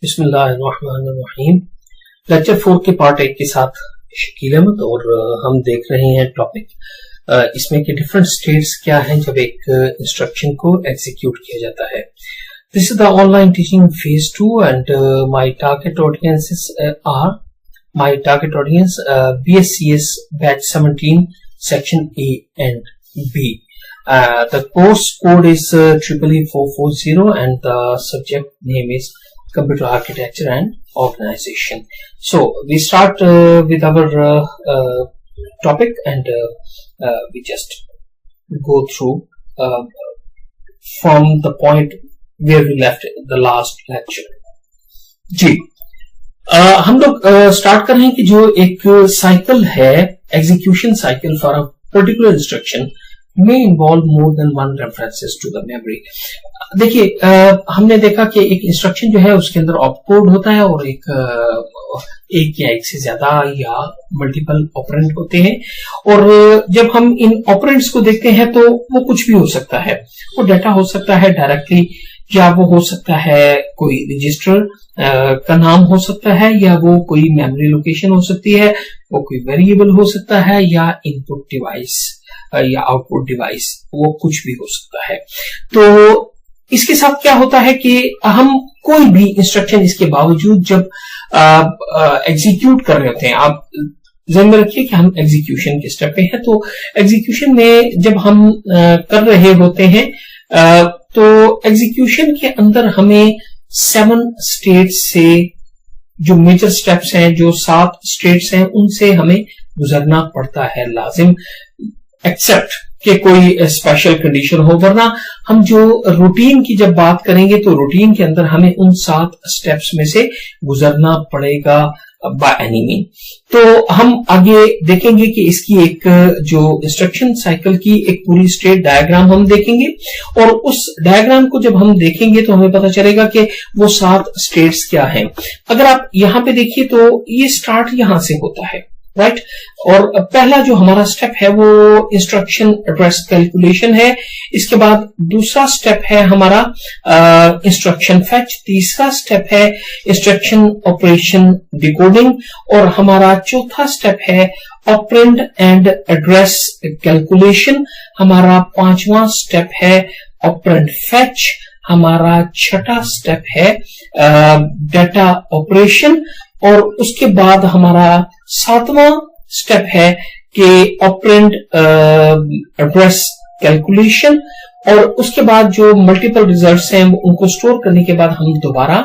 बिस्मिल्लाहिर्रहमानिर्रहीम। लेक्चर 4 के पार्ट 1 के साथ शकील अहमद और हम देख रहे हैं टॉपिक इसमें के डिफरेंट स्टेट्स क्या हैं जब एक इंस्ट्रक्शन को एग्जीक्यूट किया जाता है। This is the online teaching phase 2 and my target audiences are BScs batch 17 section A and B. The course code is EE440 and the subject name is Computer Architecture and Organization. So we start with our topic and we just go through from the point where we left the last lecture. जी हम लोग start कर रहे हैं कि जो एक cycle है execution cycle for a particular instruction में involve more than one references to the memory. देखिए हमने देखा कि एक इंस्ट्रक्शन जो है उसके अंदर ऑपकोड होता है और एक या एक से ज्यादा या मल्टीपल ऑपरेंड होते हैं और जब हम इन ऑपरेंड्स को देखते हैं तो वो कुछ भी हो सकता है। वो डाटा हो सकता है डायरेक्टली या वो हो सकता है कोई रजिस्टर का नाम हो सकता है या वो कोई मेमोरी लोकेशन हो सकती है, वो कोई वेरिएबल हो सकता है या इनपुट डिवाइस या आउटपुट डिवाइस, वो कुछ भी हो सकता है। तो इसके साथ क्या होता है कि हम कोई भी इंस्ट्रक्शन इसके बावजूद जब एग्जीक्यूट कर रहे होते हैं, आप ध्यान में रखिए कि हम एग्जीक्यूशन के स्टेप पे हैं, तो एग्जीक्यूशन में जब हम कर रहे होते हैं तो एग्जीक्यूशन के अंदर हमें 7 स्टेट्स से जो मेजर स्टेप्स हैं, जो 7 स्टेट्स हैं, उनसे हमें गुजरना पड़ता है लाजिम, एक्सेप्ट कि कोई स्पेशल कंडीशन हो, वरना हम जो रूटीन की जब बात करेंगे तो रूटीन के अंदर हमें उन 7 स्टेप्स में से गुजरना पड़ेगा बाय एनी मीन। तो हम आगे देखेंगे कि इसकी एक जो इंस्ट्रक्शन साइकिल की एक पूरी स्टेट डायग्राम हम देखेंगे और उस डायग्राम को जब हम देखेंगे तो हमें पता चलेगा कि वो 7 स्टेट्स क्या हैं। अगर आप यहां पे देखिए तो ये स्टार्ट यहां से होता है, राइट, और पहला जो हमारा स्टेप है वो इंस्ट्रक्शन एड्रेस कैलकुलेशन है। इसके बाद दूसरा स्टेप है हमारा इंस्ट्रक्शन फेच, तीसरा स्टेप है इंस्ट्रक्शन ऑपरेशन डिकोडिंग और हमारा चौथा स्टेप है ऑपरेंड एंड एड्रेस कैलकुलेशन, हमारा 5वां स्टेप है ऑपरेंड फेच, हमारा 6ठा स्टेप है डाटा ऑपरेशन और उसके बाद हमारा 7वां स्टेप है कि ऑपरेंड एड्रेस कैलकुलेशन और उसके बाद जो मल्टीपल रिजल्ट्स हैं उनको स्टोर करने के बाद हम दोबारा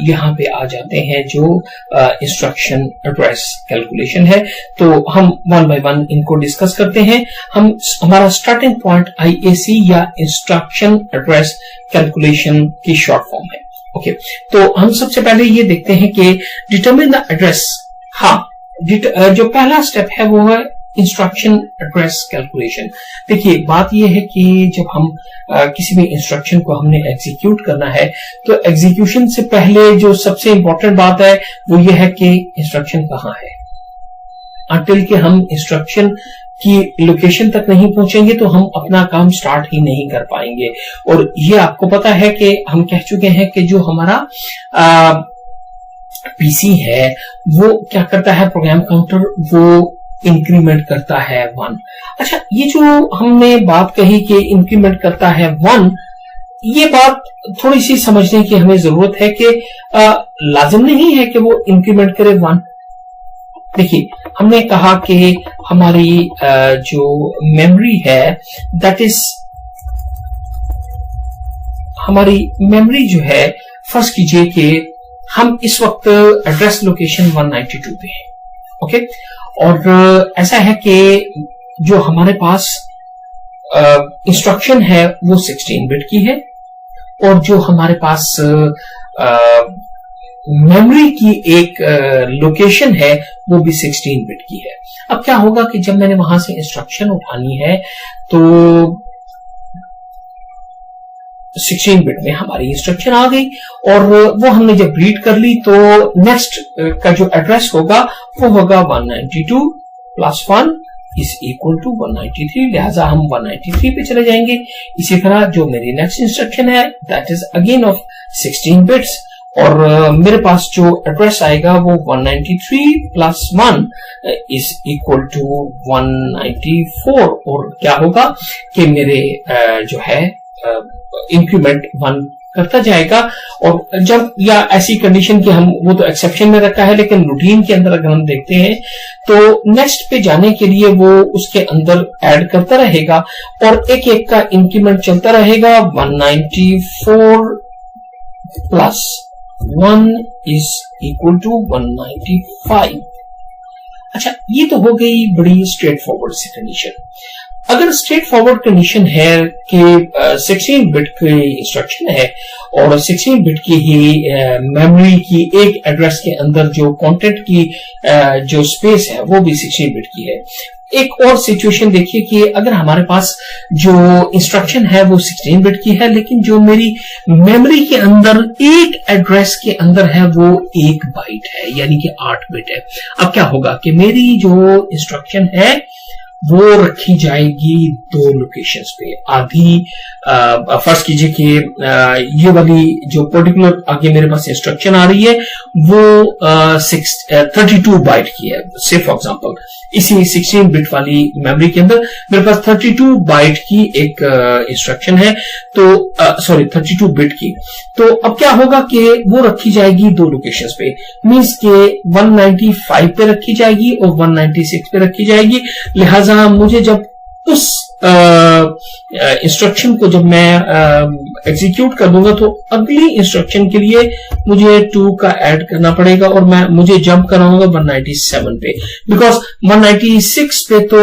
यहाँ पे आ जाते हैं जो इंस्ट्रक्शन एड्रेस कैलकुलेशन है। तो हम 1 बाय 1 इनको डिस्कस करते हैं। हमारा स्टार्टिंग पॉइंट IAC या इंस्ट्रक्शन एड्रेस कैलकुलेशन की शॉर्ट फॉर्म है। ओके, तो हम सबसे पहले ये देखते हैं कि डिटरमिन द एड्रेस। हाँ, जो पहला स्टेप है वो है इंस्ट्रक्शन एड्रेस कैलकुलेशन। देखिए बात ये है कि जब हम किसी भी इंस्ट्रक्शन को हमने एग्जीक्यूट करना है तो एग्जीक्यूशन से पहले जो सबसे इंपॉर्टेंट बात है वो ये है कि इंस्ट्रक्शन कहाँ है। अंटिल के हम इंस्ट्रक्शन की लोकेशन तक नहीं पहुंचेंगे तो हम अपना काम स्टार्ट ही नहीं कर पाएंगे। और ये आपको पता है कि हम कह चुके हैं कि जो हमारा पीसी है वो क्या करता है, प्रोग्राम काउंटर वो इंक्रीमेंट करता है 1। अच्छा, ये जो हमने बात कही कि इंक्रीमेंट करता है 1, ये बात थोड़ी सी समझने की हमें जरूरत है कि लाजिम नहीं है कि वो इंक्रीमेंट करे 1। देखिए हमने कहा कि हमारी जो मेमोरी है दैट इज हमारी मेमोरी जो है, फर्ज कीजिए कि हम इस वक्त एड्रेस लोकेशन 192 पे हैं। ओके, और ऐसा है कि जो हमारे पास इंस्ट्रक्शन है वो 16 बिट की है और जो हमारे पास मेमोरी की एक लोकेशन है वो भी 16 बिट की है। अब क्या होगा कि जब मैंने वहां से इंस्ट्रक्शन उठानी है तो 16 बिट में हमारी इंस्ट्रक्शन आ गई और वो हमने जब रीड कर ली तो नेक्स्ट का जो एड्रेस होगा वो होगा 192 + 1 इज इक्वल टू 193, लिहाजा हम 193 पे चले जाएंगे। इसी तरह जो मेरी नेक्स्ट इंस्ट्रक्शन है that is again of 16 bits और मेरे पास जो एड्रेस आएगा वो 193 प्लस 1 इज इक्वल टू 194 और क्या होगा कि मेरे जो है इंक्रीमेंट 1 करता जाएगा। और जब या ऐसी कंडीशन की हम वो तो एक्सेप्शन में रखा है, लेकिन रूटीन के अंदर अगर हम देखते हैं तो नेक्स्ट पे जाने के लिए वो उसके अंदर ऐड करता रहेगा और एक एक का इंक्रीमेंट चलता रहेगा। 194 प्लस 1 इज इक्वल टू 195। अच्छा, ये तो हो गई बड़ी स्ट्रेट फॉरवर्ड सी कंडीशन। अगर स्ट्रेट फॉरवर्ड कंडीशन है कि 16 बिट की इंस्ट्रक्शन है और 16 बिट की ही मेमोरी की एक एड्रेस के अंदर जो कंटेंट की जो स्पेस है वो भी 16 बिट की है। एक और सिचुएशन देखिए कि अगर हमारे पास जो इंस्ट्रक्शन है वो 16 बिट की है, लेकिन जो मेरी मेमोरी के अंदर एक एड्रेस के अंदर है वो 1 बाइट है, यानी कि 8 बिट है। अब क्या होगा कि मेरी जो इंस्ट्रक्शन है वो रखी जाएगी 2 लोकेशंस पे। आधी फर्ज कीजिए कि ये वाली जो पर्टिकुलर आगे मेरे पास इंस्ट्रक्शन आ रही है वो 32 बाइट की है। से फॉर एग्जांपल इसी 16 बिट वाली मेमोरी के अंदर मेरे पास 32 बाइट की एक इंस्ट्रक्शन है, तो 32 बिट की। तो अब क्या होगा कि वो रखी जाएगी 2 लोकेशंस पे, मींस के 195 पे रखी जाएगी और 196 पे रखी जाएगी। लिहाजा मुझे जब उस इंस्ट्रक्शन को जब मैं एग्जीक्यूट कर दूंगा तो अगली इंस्ट्रक्शन के लिए मुझे 2 का ऐड करना पड़ेगा और मुझे जंप करना होगा 197 पे, बिकॉज 196 पे तो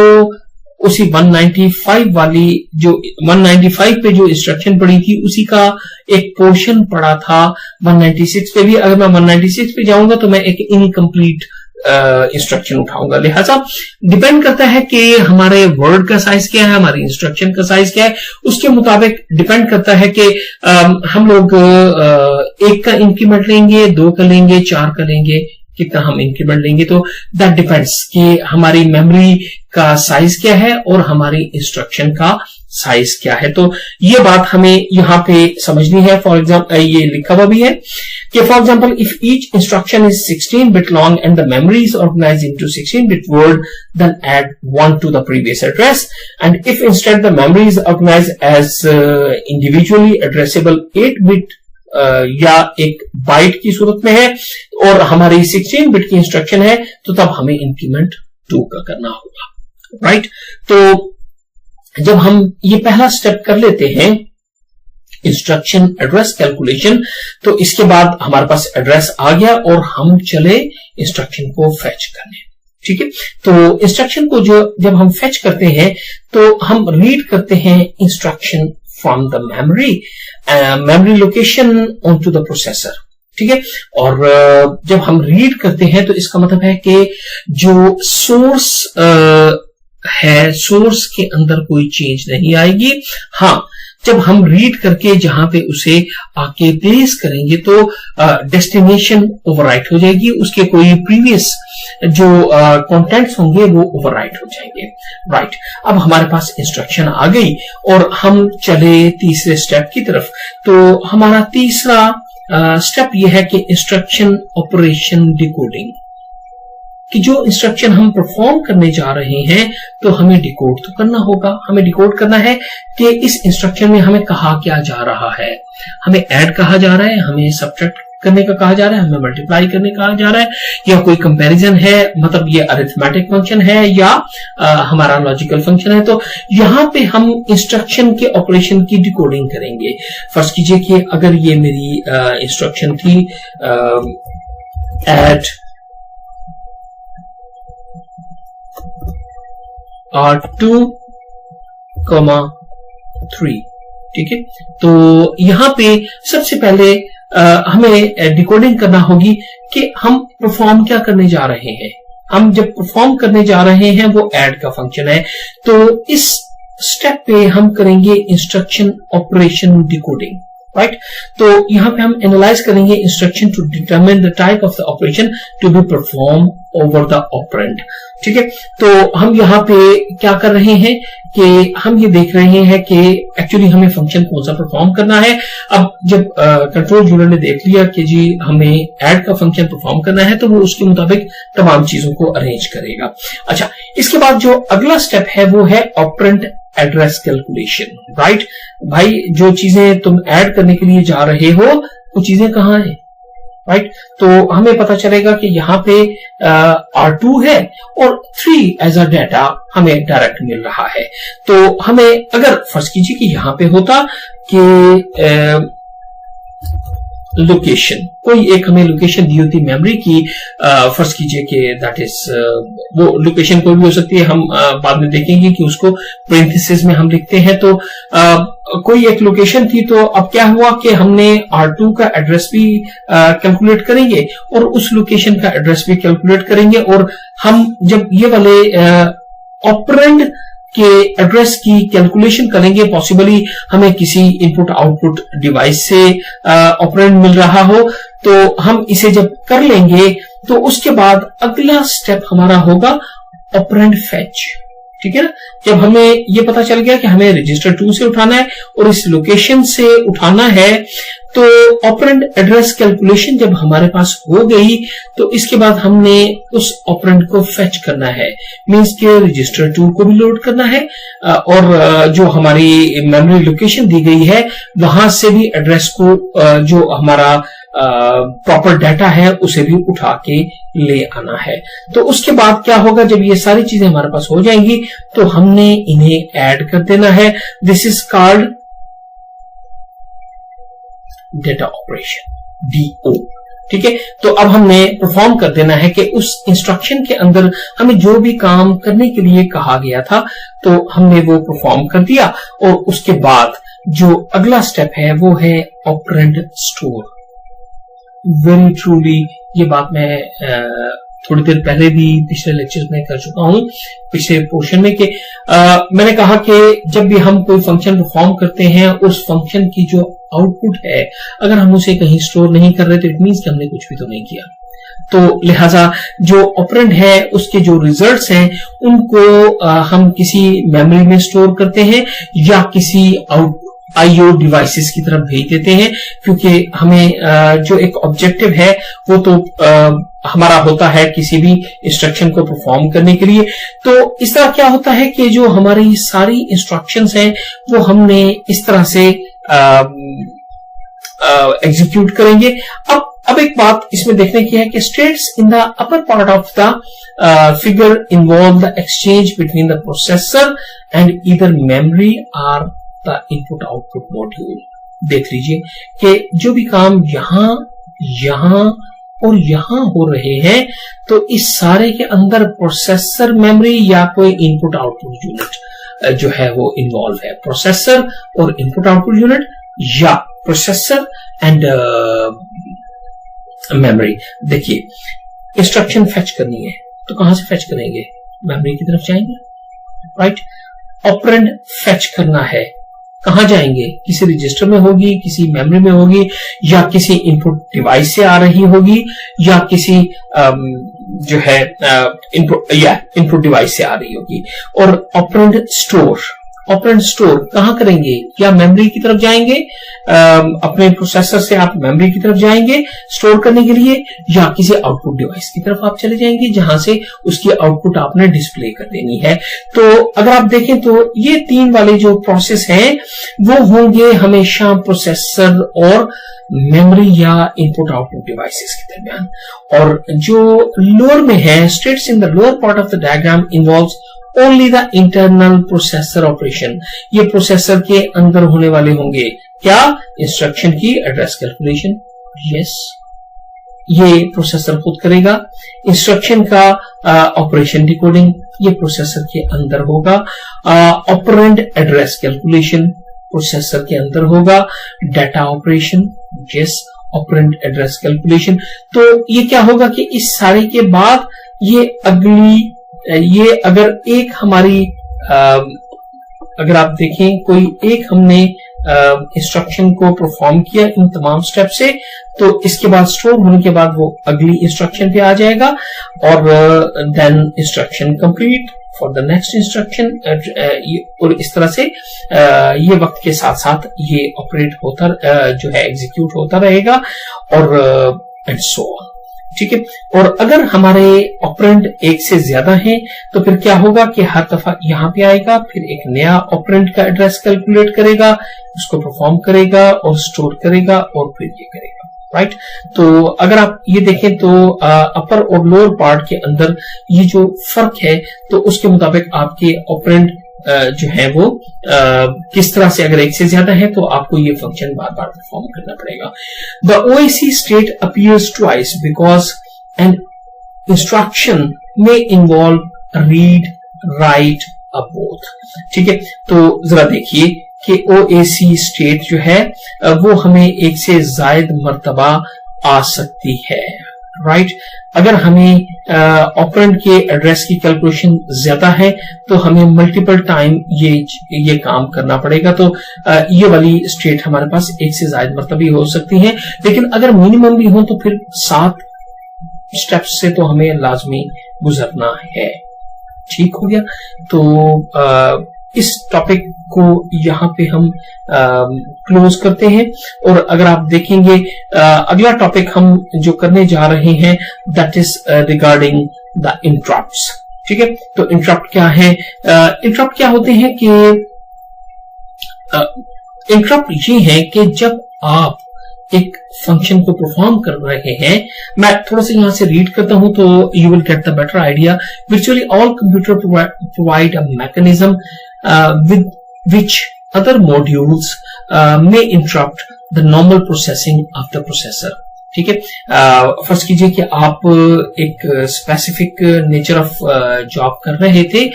उसी 195 वाली जो 195 पे जो इंस्ट्रक्शन पड़ी थी उसी का एक पोर्शन पड़ा था 196 पे भी। अगर मैं 196 पे जाऊंगा तो मैं एक इनकम्प्लीट इंस्ट्रक्शन उठाऊंगा। लिहाजा डिपेंड करता है कि हमारे वर्ड का साइज क्या है, हमारी इंस्ट्रक्शन का साइज क्या है, उसके मुताबिक डिपेंड करता है कि हम लोग 1 का इंक्रीमेंट लेंगे, 2 का लेंगे, 4 का लेंगे, कितना हम इंक्रीमेंट लेंगे। तो दैट डिपेंड्स कि हमारी मेमोरी का साइज क्या है और हमारी इंस्ट्रक्शन का साइज क्या है। तो ये बात हमें यहां पे समझनी है। फॉर एग्जाम्पल ये लिखा हुआ भी है कि for example if each instruction is 16 bit long and the memory is organised into 16 bit word, then add 1 to the previous address. And if instead the memory is organised as individually addressable 8 bit या एक bite की सूरत में है और हमारी 16 bit की instruction है, तो तब हमें इंक्रीमेंट 2 का करना होगा, राइट। तो जब हम ये पहला स्टेप कर लेते हैं इंस्ट्रक्शन एड्रेस कैलकुलेशन, तो इसके बाद हमारे पास एड्रेस आ गया और हम चले इंस्ट्रक्शन को फेच करने। ठीक है, तो इंस्ट्रक्शन को जब हम फेच करते हैं तो हम रीड करते हैं instruction from the memory location on to the processor. ठीक है, और जब हम रीड करते हैं तो इसका मतलब है कि जो सोर्स है, सोर्स के अंदर कोई चेंज नहीं आएगी। हाँ, जब हम रीड करके जहां पे उसे आके प्लेस करेंगे तो डेस्टिनेशन ओवरराइट हो जाएगी, उसके कोई प्रीवियस जो कंटेंट्स होंगे वो ओवरराइट हो जाएंगे, राइट। अब हमारे पास इंस्ट्रक्शन आ गई और हम चले तीसरे स्टेप की तरफ। तो हमारा तीसरा स्टेप यह है कि इंस्ट्रक्शन ऑपरेशन डिकोडिंग, कि जो इंस्ट्रक्शन हम परफॉर्म करने जा रहे हैं तो हमें डिकोड तो करना होगा। हमें डिकोड करना है कि इस इंस्ट्रक्शन में हमें कहा क्या जा रहा है। हमें ऐड कहा जा रहा है, हमें सब्ट्रैक्ट करने का कहा जा रहा है, हमें मल्टीप्लाई करने का कहा जा रहा है, या कोई कंपैरिजन है, मतलब ये अरिथमेटिक फंक्शन है या हमारा लॉजिकल फंक्शन है। तो यहां पे हम इंस्ट्रक्शन के ऑपरेशन की डिकोडिंग करेंगे। फर्स्ट कीजिए कि अगर ये मेरी इंस्ट्रक्शन थी ऐड R2, 3, ठीक है। तो यहां पे सबसे पहले हमें डिकोडिंग करना होगी कि हम परफॉर्म क्या करने जा रहे हैं। हम जब परफॉर्म करने जा रहे हैं वो ऐड का फंक्शन है, तो इस स्टेप पे हम करेंगे इंस्ट्रक्शन ऑपरेशन डिकोडिंग। राइट। तो यहां पे हम एनालाइज करेंगे instruction to determine the type of the operation to be perform over the operand. ठीक है, तो हम यहाँ पे क्या कर रहे हैं कि हम ये देख रहे हैं कि एक्चुअली हमें फंक्शन कौन सा परफॉर्म करना है। अब जब कंट्रोल यूनिट ने देख लिया कि जी हमें ऐड का फंक्शन परफॉर्म करना है, तो वो उसके मुताबिक तमाम चीजों को अरेंज करेगा। अच्छा, इसके बाद जो अगला स्टेप है वो है ऑपरेंड एड्रेस कैलकुलेशन। राइट भाई, जो चीजें तुम ऐड करने के लिए जा रहे हो वो चीजें कहाँ है। राइट, तो हमें पता चलेगा कि यहाँ पे R2 है और 3 एज अ डाटा हमें डायरेक्ट मिल रहा है। तो हमें अगर फर्ज कीजिए कि यहाँ पे होता कि लोकेशन, कोई एक हमें लोकेशन दी होती मेमोरी की, फर्ज कीजिए कि दैट इज वो लोकेशन कोई भी हो सकती है, हम बाद में देखेंगे कि उसको पेरेंथेसिस में हम लिखते हैं। तो कोई एक लोकेशन थी, तो अब क्या हुआ कि हमने R2 का एड्रेस भी कैलकुलेट करेंगे और उस लोकेशन का एड्रेस भी कैलकुलेट करेंगे, और हम जब ये वाले ऑपरेंड के एड्रेस की कैलकुलेशन करेंगे, पॉसिबली हमें किसी इनपुट आउटपुट डिवाइस से ऑपरेंड मिल रहा हो, तो हम इसे जब कर लेंगे तो उसके बाद अगला स्टेप हमारा होगा ऑपरेंड फेच। ठीक है ना, जब हमें ये पता चल गया कि हमें रजिस्टर 2 से उठाना है और इस लोकेशन से उठाना है, तो ऑपरेंड एड्रेस कैलकुलेशन जब हमारे पास हो गई, तो इसके बाद हमने उस ऑपरेंड को फेच करना है, मींस के रजिस्टर 2 को भी लोड करना है और जो हमारी मेमोरी लोकेशन दी गई है वहां से भी एड्रेस को जो हमारा प्रॉपर डाटा है उसे भी उठा के ले आना है। तो उसके बाद क्या होगा, जब ये सारी चीजें हमारे पास हो जाएंगी तो हमने इन्हें ऐड कर देना है। This is called data operation, DO। ठीक है, तो अब हमने परफॉर्म कर देना है कि उस इंस्ट्रक्शन के अंदर हमें जो भी काम करने के लिए कहा गया था तो हमने वो परफॉर्म कर दिया, और उसके बाद जो अगला स्टेप है वो है ऑपरेंड स्टोर। वेरी ट्रूली ये बात मैं थोड़ी देर पहले भी पिछले लेक्चर में कर चुका हूं, पिछले पोर्शन में, कि मैंने कहा कि जब भी हम कोई फंक्शन परफॉर्म करते हैं, उस फंक्शन की जो आउटपुट है अगर हम उसे कहीं स्टोर नहीं कर रहे तो इट मींस कि हमने कुछ भी तो नहीं किया। तो लिहाजा जो ऑपरेंड है उसके जो रिजल्ट्स हैं उनको हम किसी मेमोरी में स्टोर करते हैं या किसी IO डिवाइसेस की तरफ भेज देते हैं, क्योंकि हमें जो एक ऑब्जेक्टिव है वो तो हमारा होता है किसी भी इंस्ट्रक्शन को परफॉर्म करने के लिए। तो इस तरह क्या होता है कि जो हमारी सारी इंस्ट्रक्शंस हैं वो हमने इस तरह से एग्जीक्यूट करेंगे। अब एक बात इसमें देखने की है कि states in the upper part of the figure involve the exchange between the processor and either memory और द इनपुट आउटपुट मॉड्यूल। देख लीजिए कि जो भी काम यहां और यहां हो रहे हैं, तो इस सारे के अंदर प्रोसेसर मेमोरी या कोई इनपुट आउटपुट यूनिट जो है वो इन्वॉल्व है। प्रोसेसर और इनपुट आउटपुट यूनिट या प्रोसेसर एंड मेमोरी। देखिए, इंस्ट्रक्शन फेच करनी है तो कहां से फेच करेंगे, मेमोरी की तरफ जाएंगे। राइट, ऑपरेंड फेच करना है, कहां जाएंगे, किसी रजिस्टर में होगी, किसी मेमोरी में होगी, या किसी इनपुट डिवाइस से आ रही होगी, या किसी जो है इनपुट डिवाइस से आ रही होगी। और ऑपरेंड स्टोर कहां करेंगे, या मेमोरी की तरफ जाएंगे, अपने प्रोसेसर से आप मेमोरी की तरफ जाएंगे स्टोर करने के लिए, या किसी आउटपुट डिवाइस की तरफ आप चले जाएंगे जहां से उसकी आउटपुट आपने डिस्प्ले कर देनी है। तो अगर आप देखें तो ये 3 वाले जो प्रोसेस हैं वो होंगे हमेशा प्रोसेसर और मेमोरी या इनपुट आउटपुट डिवाइसेस के दरमियान। और जो लोअर में है, states in the lower part of the diagram involves only the internal processor operation. ये प्रोसेसर के अंदर होने वाले होंगे क्या, इंस्ट्रक्शन की एड्रेस कैलकुलेशन। यस, ये प्रोसेसर खुद करेगा। इंस्ट्रक्शन का ऑपरेशन डिकोडिंग ये प्रोसेसर के अंदर होगा। ऑपरेंड एड्रेस कैलकुलेशन प्रोसेसर के अंदर होगा। Data operation, yes, operand address calculation. तो ये क्या होगा कि इस सारे के बाद ये अगर एक हमारी अगर आप देखें कोई एक हमने इंस्ट्रक्शन को परफॉर्म किया इन तमाम स्टेप से, तो इसके बाद स्टोर होने के बाद वो अगली इंस्ट्रक्शन पे आ जाएगा और then instruction complete for the next instruction. और इस तरह से ये वक्त के साथ साथ ये ऑपरेट होता जो है एग्जीक्यूट होता रहेगा और एंड सो ऑन। ठीक है। और अगर हमारे ऑपरेंड एक से ज्यादा हैं तो फिर क्या होगा कि हर दफा यहां पे आएगा, फिर एक नया ऑपरेंड का एड्रेस कैलकुलेट करेगा, उसको परफॉर्म करेगा और स्टोर करेगा और फिर ये करेगा। राइट। तो अगर आप ये देखें तो अपर और लोअर पार्ट के अंदर ये जो फर्क है तो उसके मुताबिक आपके ऑपरेंड जो है वो किस तरह से, अगर एक से ज्यादा है तो आपको ये फंक्शन बार बार परफॉर्म करना पड़ेगा। The OAC state appears twice because an instruction में इन्वॉल्व रीड राइट बोथ। ठीक है। तो जरा देखिए कि OAC स्टेट जो है वो हमें एक से जायद मर्तबा आ सकती है। राइट। अगर हमें ऑपरेंड के एड्रेस की कैलकुलेशन ज्यादा है तो हमें मल्टीपल टाइम ये काम करना पड़ेगा। तो ये वाली स्टेट हमारे पास एक से ज्यादा मर्तबा हो सकती है, लेकिन अगर मिनिमम भी हो तो फिर 7 स्टेप्स से तो हमें लाजमी गुजरना है। ठीक हो गया। तो इस टॉपिक को यहाँ पे हम क्लोज करते हैं और अगर आप देखेंगे अगला टॉपिक हम जो करने जा रहे हैं that is regarding the interrupts. ठीक है। तो इंटरप्ट क्या है? इंटरप्ट क्या होते हैं कि इंटरप्ट ये है कि जब आप एक फंक्शन को परफॉर्म कर रहे हैं, मैं थोड़ा सा यहां से रीड करता हूं तो you will get the better idea. virtually all computer provide a mechanism with which other modules may interrupt the normal processing of the processor। ठीक है। फर्स्ट कीजिए कि आप एक स्पेसिफिक नेचर ऑफ जॉब कर रहे थे,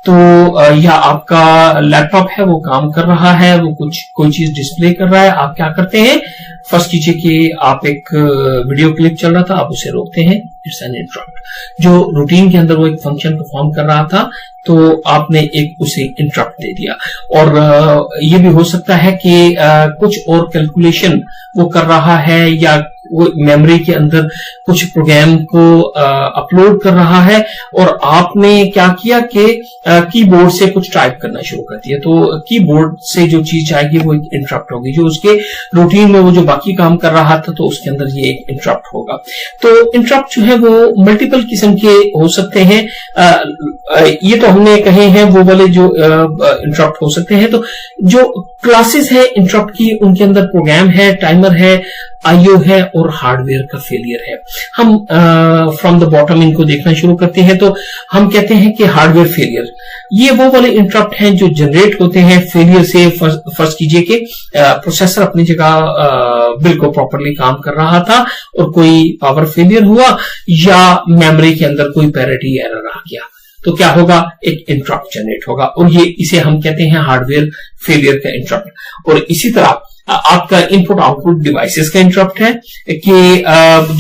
तो या आपका लैपटॉप है वो काम कर रहा है, वो कोई चीज डिस्प्ले कर रहा है, आप क्या करते हैं? फर्स्ट कीजिए कि आप एक वीडियो क्लिप चल रहा था, आप उसे रोकते हैं, इट्स एन इंटरप्ट। जो रूटीन के अंदर वो एक फंक्शन परफॉर्म कर रहा था तो आपने एक उसे इंटरप्ट दे दिया। और ये भी हो सकता है कि कुछ और कैलकुलेशन वो कर रहा है या वो मेमोरी के अंदर कुछ प्रोग्राम को अपलोड कर रहा है और आपने क्या किया कि कीबोर्ड से कुछ टाइप करना शुरू कर दिया, तो कीबोर्ड से जो चीज आएगी वो एक इंटरप्ट होगी। जो उसके रूटीन में वो जो बाकी काम कर रहा था तो उसके अंदर ये एक इंटरप्ट होगा। तो इंटरप्ट जो है वो मल्टीपल किस्म के हो सकते हैं। ये तो हमने कहे हैं वो वाले जो इंटरप्ट हो सकते हैं। तो जो क्लासेस है इंटरप्ट की, उनके अंदर प्रोग्राम है, टाइमर है, आईओ है और हार्डवेयर का फेलियर है। हम फ्रॉम द बॉटम इनको देखना शुरू करते हैं। तो हम कहते हैं कि हार्डवेयर फेलियर ये वो वाले इंटरप्ट हैं जो जनरेट होते हैं फेलियर से। फर्स्ट कीजिए कि प्रोसेसर अपनी जगह बिल्कुल प्रॉपरली काम कर रहा था और कोई पावर फेलियर हुआ या मेमोरी के अंदर कोई पैरिटी एरर आ गया, तो क्या होगा? एक इंटरप्ट जनरेट होगा और ये इसे हम कहते हैं हार्डवेयर फेलियर का इंटरप्ट। और इसी तरह आपका इनपुट आउटपुट डिवाइसेस का इंटरप्ट है कि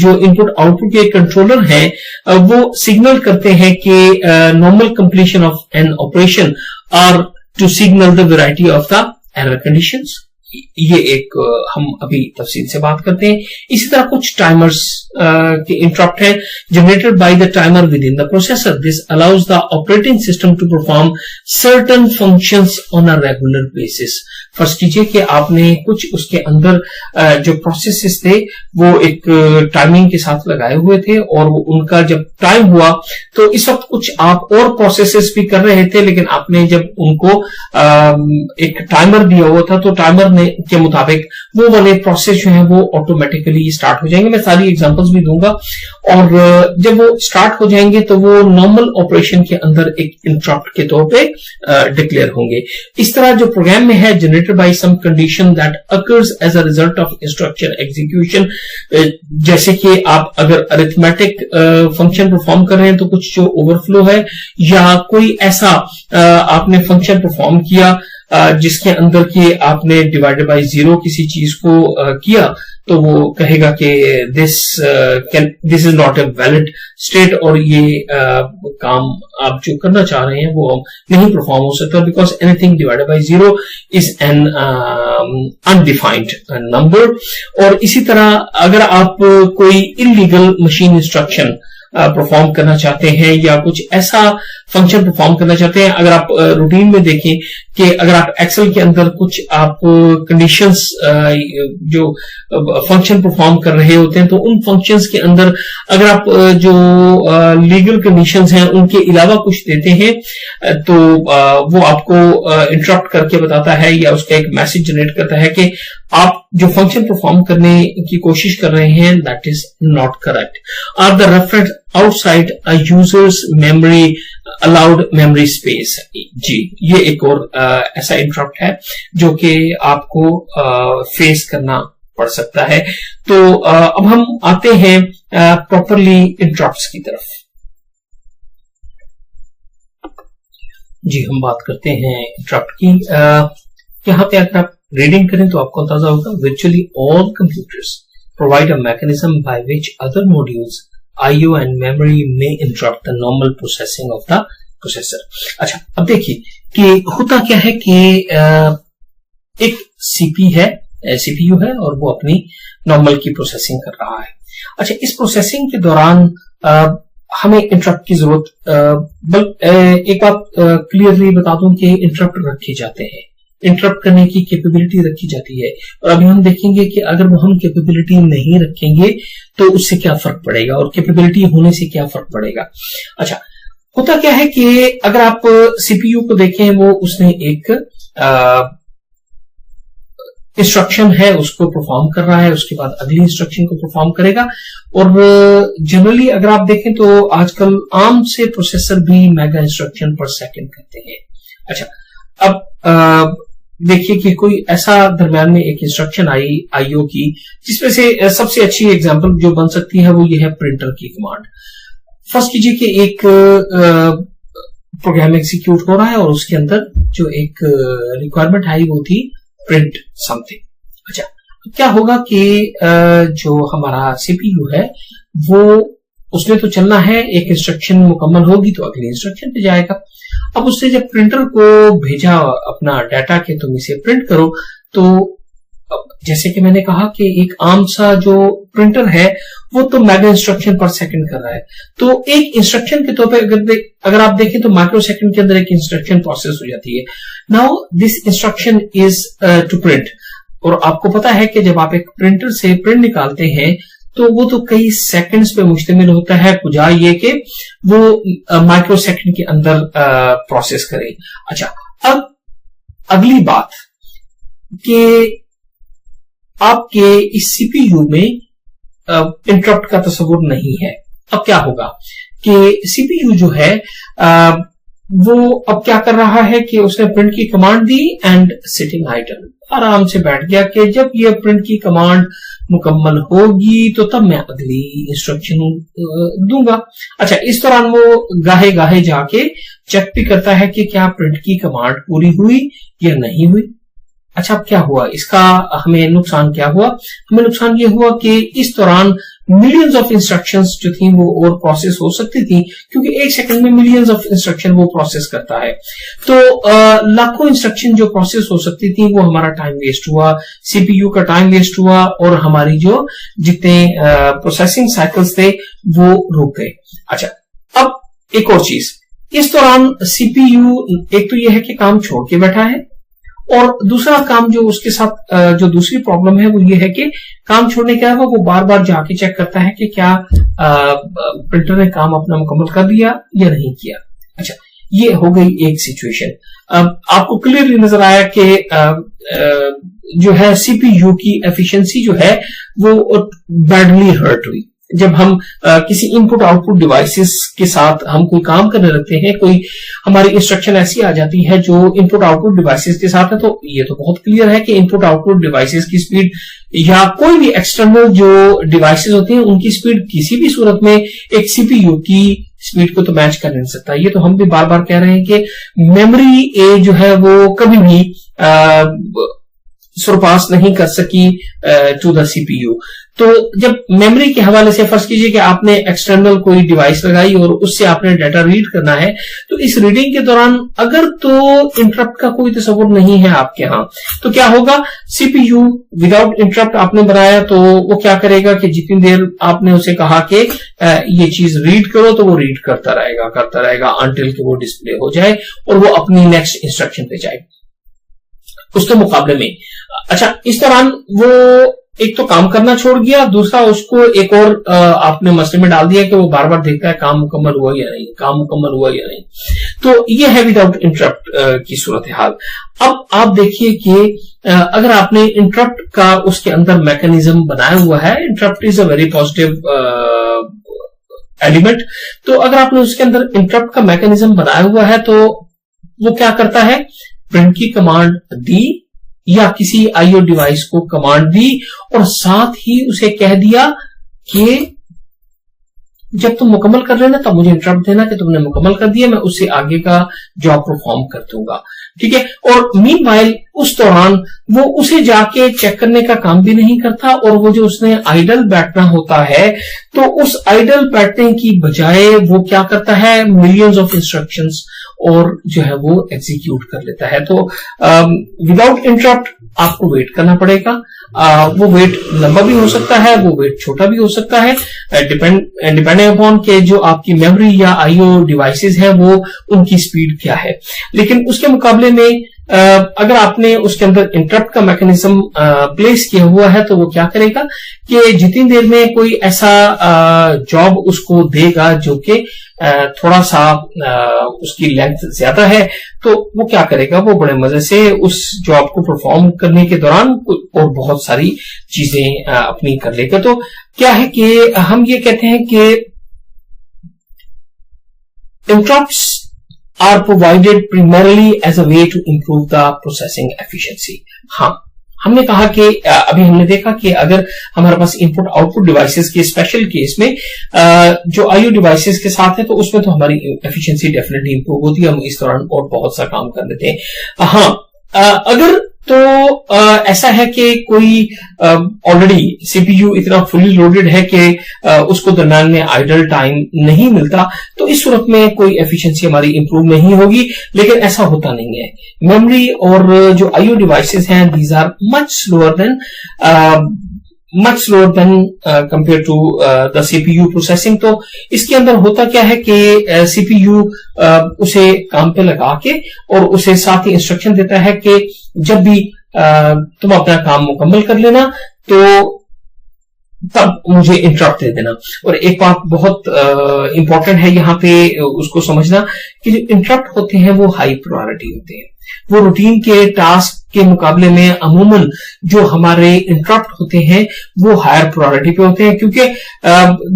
जो इनपुट आउटपुट के कंट्रोलर हैं वो सिग्नल करते हैं कि normal completion of an operation और to signal the variety of the error conditions. ये एक हम अभी तफसील से बात करते हैं। इसी तरह कुछ टाइमर्स के इंटरप्ट है generated by the timer within the processor. This allows the operating system to perform certain functions on a regular basis. First कीजिए कि आपने कुछ उसके अंदर जो प्रोसेसेस थे वो एक टाइमिंग के साथ लगाए हुए थे और वो उनका जब टाइम हुआ तो इस वक्त कुछ आप और प्रोसेसेस भी कर रहे थे, लेकिन आपने जब उनको एक टाइमर दिया हुआ था तो टाइमर के मुताबिक वो वाले प्रोसेस जो है वो ऑटोमेटिकली स्टार्ट हो जाएंगे। मैं सारी एग्जांपल्स भी दूंगा और जब वो स्टार्ट हो जाएंगे तो वो नॉर्मल ऑपरेशन के अंदर एक इंटरप्ट के तौर पे डिक्लेयर होंगे। इस तरह जो प्रोग्राम में है generated by some condition that occurs as a result of instruction execution, जैसे कि आप अगर अरिथमेटिक फंक्शन परफॉर्म कर रहे हैं तो कुछ जो ओवरफ्लो है या कोई ऐसा आपने फंक्शन परफॉर्म किया जिसके अंदर कि आपने डिवाइडेड बाय 0 किसी चीज को किया तो वो कहेगा कि this is not a valid state और ये काम आप जो करना चाह रहे हैं वो नहीं परफॉर्म हो सकता, because anything divided by 0 is an undefined number. और इसी तरह अगर आप कोई इलीगल मशीन इंस्ट्रक्शन परफॉर्म करना चाहते हैं या कुछ ऐसा फंक्शन परफॉर्म करना चाहते हैं, अगर आप रूटीन में देखें कि अगर आप एक्सेल के अंदर कुछ आप कंडीशंस जो फंक्शन परफॉर्म कर रहे होते हैं तो उन फंक्शंस के अंदर अगर आप जो लीगल कंडीशंस हैं उनके अलावा कुछ देते हैं तो वो आपको इंटरप्ट करके बताता है या उसका एक मैसेज जनरेट करता है कि आप जो फंक्शन परफॉर्म करने की कोशिश कर रहे हैं that is not correct, are the reference outside a users memory allowed memory space. जी, ये एक और ऐसा इंटरप्ट है जो कि आपको फेस करना पड़ सकता है। तो अब हम आते हैं प्रॉपरली इंटरप्ट्स की तरफ। जी, हम बात करते हैं इंटरप्ट की। यहाँ पे अगर आप रीडिंग करें तो आपको अंदाजा होगा, virtually all computers provide a mechanism by which other modules IO and memory may interrupt the normal processing of the processor। अच्छा, अब देखिए कि होता क्या है कि एक CPU है और वो अपनी नॉर्मल की प्रोसेसिंग कर रहा है। अच्छा, इस प्रोसेसिंग के दौरान हमें इंटरप्ट की जरूरत, एक बात क्लियरली बता दूं कि इंटरप्ट रखे जाते हैं, इंटरप्ट करने की कैपेबिलिटी रखी जाती है। और अभी हम देखेंगे कि अगर वो हम कैपेबिलिटी नहीं रखेंगे तो उससे क्या फर्क पड़ेगा और कैपेबिलिटी होने से क्या फर्क पड़ेगा। अच्छा, होता क्या है कि अगर आप सीपीयू को देखें, वो उसने एक इंस्ट्रक्शन है उसको परफॉर्म कर रहा है, उसके बाद अगली इंस्ट्रक्शन को परफॉर्म करेगा। और जनरली अगर आप देखें तो आजकल आर्म से प्रोसेसर भी मेगा इंस्ट्रक्शन पर सेकंड करते हैं। अच्छा, अब देखिए कि कोई ऐसा दरम्यान में एक इंस्ट्रक्शन आई आईओ की, जिसमें से सबसे अच्छी एग्जांपल जो बन सकती है वो ये है प्रिंटर की कमांड। फर्स्ट कीजिए कि एक प्रोग्राम एग्जीक्यूट हो रहा है और उसके अंदर जो एक रिक्वायरमेंट आई वो थी प्रिंट समथिंग। अच्छा, क्या होगा कि जो हमारा सीपीयू है वो उसने तो चलना है, एक इंस्ट्रक्शन मुकम्मल होगी तो अगली इंस्ट्रक्शन पे जाएगा। अब उससे जब प्रिंटर को भेजा अपना डाटा के तुम इसे प्रिंट करो, तो जैसे कि मैंने कहा कि एक आम सा जो प्रिंटर है वो तो मेगा इंस्ट्रक्शन पर सेकंड कर रहा है। तो एक इंस्ट्रक्शन के तौर पे अगर आप देखें तो माइक्रो सेकंड के अंदर एक इंस्ट्रक्शन प्रोसेस हो जाती है। Now this instruction is to print. और आपको पता है कि जब आप एक प्रिंटर से प्रिंट निकालते हैं तो वो तो कई सेकंड्स पे मुश्तमिल होता है, कुजा ये कि वो माइक्रो सेकंड के अंदर प्रोसेस करे। अच्छा, अब अगली बात कि आपके इस सीपीयू में इंटरप्ट का तस्वुर नहीं है। अब क्या होगा कि सीपीयू जो है वो अब क्या कर रहा है कि उसने प्रिंट की command the and sitting idle, आराम से बैठ गया कि जब ये प्रिंट की कमांड मुकम्मल होगी तो तब मैं अगली इंस्ट्रक्शन दूंगा। अच्छा, इस दौरान वो गाहे गाहे जाके चेक भी करता है कि क्या प्रिंट की कमांड पूरी हुई या नहीं हुई। अच्छा, अब क्या हुआ, इसका हमें नुकसान क्या हुआ? हमें नुकसान ये हुआ कि इस दौरान मिलियंस ऑफ इंस्ट्रक्शंस जो थी वो और प्रोसेस हो सकती थी, क्योंकि एक सेकंड में मिलियंस ऑफ इंस्ट्रक्शन वो प्रोसेस करता है। तो लाखों इंस्ट्रक्शन जो प्रोसेस हो सकती थी वो हमारा टाइम वेस्ट हुआ, सीपीयू का टाइम वेस्ट हुआ और हमारी जो जितने प्रोसेसिंग साइकिल्स थे वो रुक गए। अच्छा, अब एक और चीज, इस दौरान सीपीयू एक तो यह है कि काम छोड़ के बैठा है, और दूसरा काम जो उसके साथ जो दूसरी प्रॉब्लम है वो ये है कि काम छोड़ने के अलावा वो बार बार जाके चेक करता है कि क्या प्रिंटर ने काम अपना मुकम्मल कर दिया या नहीं किया। अच्छा, ये हो गई एक सिचुएशन। अब आपको क्लियरली नजर आया कि जो है सीपीयू की एफिशिएंसी जो है वो बैडली हर्ट हुई। जब हम किसी इनपुट आउटपुट डिवाइसेस के साथ हम कोई काम करने लगते हैं, कोई हमारी इंस्ट्रक्शन ऐसी आ जाती है जो इनपुट आउटपुट डिवाइसेस के साथ है, तो ये तो बहुत क्लियर है कि इनपुट आउटपुट डिवाइसेस की स्पीड या कोई भी एक्सटर्नल जो डिवाइसेस होती हैं उनकी स्पीड किसी भी सूरत में एक सीपीयू की स्पीड को तो मैच कर नहीं सकता। ये तो हम भी बार बार कह रहे हैं कि मेमोरी जो है वो कभी भी सरपास नहीं कर सकी टू द सीपीयू। तो जब मेमोरी के हवाले से फर्ज कीजिए कि आपने एक्सटर्नल कोई डिवाइस लगाई और उससे आपने डाटा रीड करना है, तो इस रीडिंग के दौरान अगर तो इंटरप्ट का कोई तस्वुर नहीं है आपके यहां, तो क्या होगा, सीपीयू विदाउट इंटरप्ट आपने बनाया तो वो क्या करेगा कि जितनी देर आपने उसे कहा कि ये चीज रीड करो तो वो रीड करता रहेगा अंटिल कि वो डिस्प्ले हो जाए और वो अपनी नेक्स्ट इंस्ट्रक्शन पे जाए। उसके मुकाबले में अच्छा, इस दौरान वो एक तो काम करना छोड़ गया, दूसरा उसको एक और आपने मसले में डाल दिया कि वो बार बार देखता है काम मुकम्मल हुआ या नहीं। तो ये है विदाउट इंटरप्ट की सूरत हाल। अब आप देखिए कि अगर आपने इंटरप्ट का उसके अंदर मैकेनिज्म बनाया हुआ है, interrupt is a very positive element, तो अगर आपने उसके अंदर इंटरप्ट का मैकेनिज्म बनाया हुआ है तो वो क्या करता है, प्रिंट की कमांड दी या किसी आईओ डिवाइस को कमांड दी और साथ ही उसे कह दिया कि जब तुम मुकम्मल कर लेना तब मुझे इंटरप्ट देना कि तुमने मुकम्मल कर दिया, मैं उससे आगे का जॉब परफॉर्म कर दूंगा, ठीक है। और मीनवाइल उस दौरान वो उसे जाके चेक करने का काम भी नहीं करता और वो जो उसने आइडल बैठना होता है तो उस आइडल बैठने की बजाय वो क्या करता है, मिलियंस ऑफ इंस्ट्रक्शंस और जो है वो एग्जीक्यूट कर लेता है। तो विदाउट इंटरप्ट आपको वेट करना पड़ेगा। वो वेट लंबा भी हो सकता है, वो वेट छोटा भी हो सकता है, डिपेंडिंग अपॉन के जो आपकी मेमोरी या आईओ डिवाइसेस है वो उनकी स्पीड क्या है। लेकिन उसके मुकाबले में अगर आपने उसके अंदर इंटरप्ट का मैकेनिज्म प्लेस किया हुआ है तो वो क्या करेगा कि जितनी देर में कोई ऐसा जॉब उसको देगा जो कि थोड़ा सा उसकी लेंथ ज्यादा है, तो वो क्या करेगा, वो बड़े मजे से उस जॉब को परफॉर्म करने के दौरान और बहुत सारी चीजें अपनी कर लेगा। तो क्या है कि हम ये कहते हैं कि interrupts are provided primarily as a way to improve the processing efficiency। हाँ, हमने कहा कि अभी हमने देखा कि अगर हमारे पास इनपुट आउटपुट डिवाइसेस के स्पेशल केस में जो आईओ डिवाइसेस के साथ है तो उसमें तो हमारी एफिशिएंसी डेफिनेटली इंप्रूव होती है, हम इस दौरान और बहुत सा काम कर लेते हैं। हाँ, अगर तो ऐसा है कि कोई ऑलरेडी सीपीयू इतना फुली लोडेड है कि उसको दरम्यान में आइडल टाइम नहीं मिलता, तो इस सूरत में कोई एफिशिएंसी हमारी इंप्रूव नहीं होगी। लेकिन ऐसा होता नहीं है, मेमोरी और जो आईओ डिवाइसेस हैं these are much slower than compare to the CPU processing. तो इसके अंदर होता क्या है कि सीपीयू उसे काम पे लगा के और उसे साथ ही इंस्ट्रक्शन देता है कि जब भी तुम अपना काम मुकम्मल कर लेना तो तब मुझे इंटरप्ट दे देना। और एक बात बहुत इंपॉर्टेंट है यहाँ पे उसको समझना कि जो इंटरप्ट होते हैं वो हाई प्रायोरिटी होते हैं, वो रूटीन के टास्क के मुकाबले में अमूमन जो हमारे इंटरप्ट होते हैं वो हायर प्रायोरिटी पे होते हैं, क्योंकि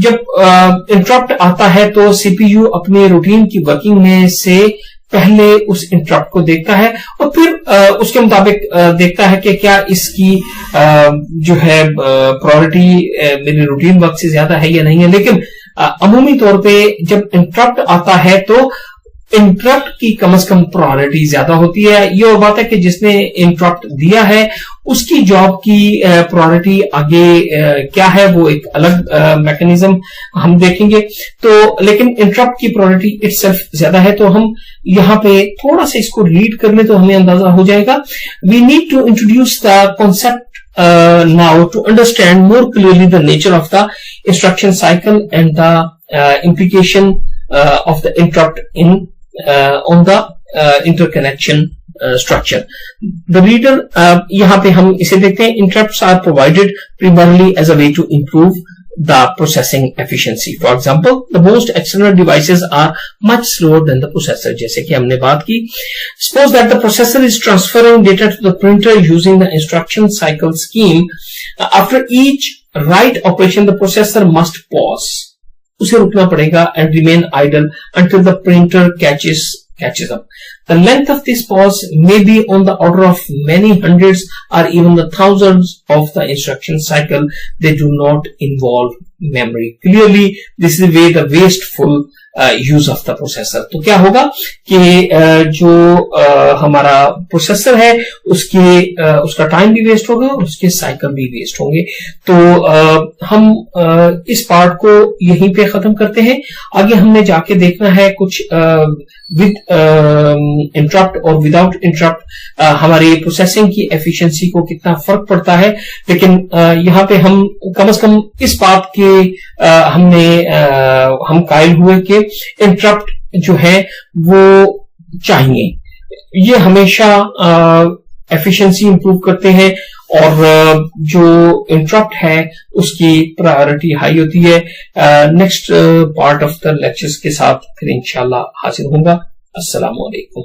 जब इंटरप्ट आता है तो सीपीयू अपने रूटीन की वर्किंग में से पहले उस इंटरप्ट को देखता है और फिर उसके मुताबिक देखता है कि क्या इसकी जो है प्रायोरिटी मेरे रूटीन वर्क से ज्यादा है या नहीं है। लेकिन अमूमी तौर पे जब इंटरप्ट आता है तो इंटरप्ट की कम से कम प्रायोरिटी ज्यादा होती है। ये और बात है कि जिसने इंटरप्ट दिया है उसकी जॉब की प्रायोरिटी आगे क्या है वो एक अलग मैकेनिज्म हम देखेंगे। तो लेकिन इंटरप्ट की प्रायोरिटी इटसेल्फ ज्यादा है, तो हम यहाँ पे थोड़ा सा इसको रीड कर ले तो हमें अंदाजा हो जाएगा। We need to introduce the concept now to understand more clearly the nature of the instruction cycle and the implication of the interrupt on the interconnection structure. The reader यहाँ पे हम इसे देखते हैं, interrupts are provided primarily as a way to improve the processing efficiency. For example, the most external devices are much slower than the processor. जैसे कि हमने बात की, suppose that the processor is transferring data to the printer using the instruction cycle scheme. After each write operation, the processor must pause. उसे रुकना पड़ेगा and remain idle until the printer catches up. The length of this pause may be on the order of many hundreds or even the thousands of the instruction cycle. They do not involve memory. Clearly, this is where the wasteful use of the processor. तो क्या होगा कि जो हमारा processor है उसका time भी waste होगा और उसके साइकिल भी वेस्ट होंगे। तो हम इस पार्ट को यहीं पे खत्म करते हैं। आगे हमने जाके देखना है कुछ विद इंटरप्ट और विदाउट इंटरप्ट हमारी प्रोसेसिंग की एफिशिएंसी को कितना फर्क पड़ता है। लेकिन यहाँ पे हम कम से कम इस बात के हम कायल हुए कि इंटरप्ट जो है वो चाहिए, ये हमेशा एफिशिएंसी इंप्रूव करते हैं और जो इंटरप्ट है उसकी प्रायोरिटी हाई होती है। Next part of the lectures के साथ फिर इंशाल्लाह हाजिर होगा। अस्सलाम वालेकुम।